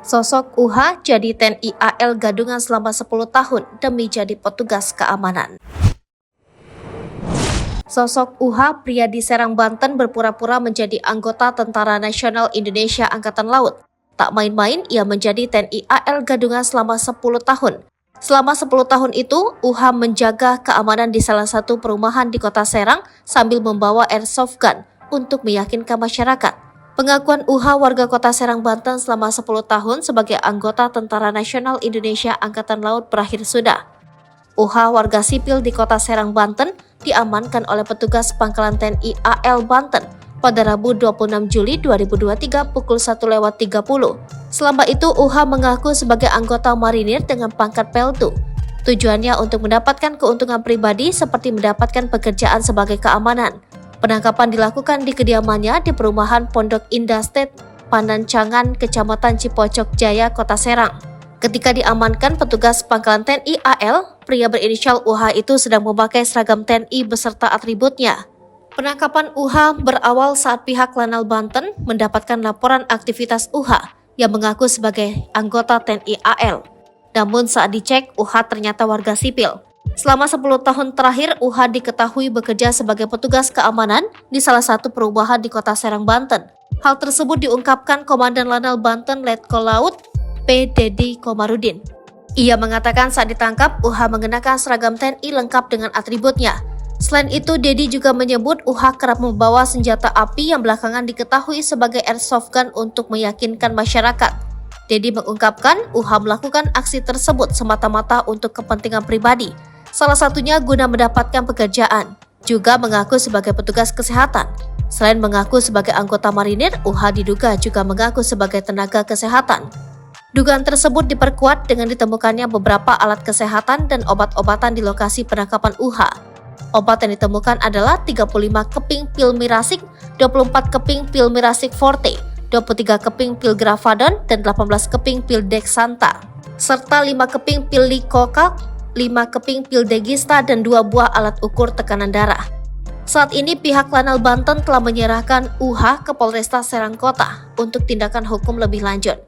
Sosok UH jadi TNI AL gadungan selama 10 tahun demi jadi petugas keamanan. Sosok UH, pria di Serang, Banten, berpura-pura menjadi anggota Tentara Nasional Indonesia Angkatan Laut. Tak main-main, ia menjadi TNI AL gadungan selama 10 tahun. Selama 10 tahun itu, UH menjaga keamanan di salah satu perumahan di kota Serang sambil membawa airsoft gun untuk meyakinkan masyarakat. Pengakuan UH warga kota Serang, Banten selama 10 tahun sebagai anggota Tentara Nasional Indonesia Angkatan Laut berakhir sudah. UH warga sipil di kota Serang, Banten diamankan oleh petugas Pangkalan TNI AL Banten pada Rabu 26 Juli 2023 pukul 1.30. Selama itu UH mengaku sebagai anggota marinir dengan pangkat Peltu. Tujuannya untuk mendapatkan keuntungan pribadi seperti mendapatkan pekerjaan sebagai keamanan. Penangkapan dilakukan di kediamannya di perumahan Pondok Indah State, Panancangan, Kecamatan Cipocok Jaya, Kota Serang. Ketika diamankan petugas Pangkalan TNI AL, pria berinisial UH itu sedang memakai seragam TNI beserta atributnya. Penangkapan UH berawal saat pihak Lanal Banten mendapatkan laporan aktivitas UH yang mengaku sebagai anggota TNI AL. Namun saat dicek, UH ternyata warga sipil. Selama 10 tahun terakhir, UH diketahui bekerja sebagai petugas keamanan di salah satu perumahan di kota Serang, Banten. Hal tersebut diungkapkan Komandan Lanal Banten Letkol Laut P. Dedi Komarudin. Ia mengatakan saat ditangkap, UH mengenakan seragam TNI lengkap dengan atributnya. Selain itu, Dedi juga menyebut UH kerap membawa senjata api yang belakangan diketahui sebagai airsoft gun untuk meyakinkan masyarakat. Dedi mengungkapkan UH melakukan aksi tersebut semata-mata untuk kepentingan pribadi. Salah satunya guna mendapatkan pekerjaan, juga mengaku sebagai petugas kesehatan. Selain mengaku sebagai anggota marinir, UH diduga juga mengaku sebagai tenaga kesehatan. Dugaan tersebut diperkuat dengan ditemukannya beberapa alat kesehatan dan obat-obatan di lokasi penangkapan UH. Obat yang ditemukan adalah 35 keping pil Mirasik, 24 keping pil Mirasik Forte, 23 keping pil Gravadon, dan 18 keping pil Dexanta, serta 5 keping pil Likokak, 5 keping pil Degista, dan 2 buah alat ukur tekanan darah. Saat ini pihak Lanal Banten telah menyerahkan UH ke Polresta Serang Kota untuk tindakan hukum lebih lanjut.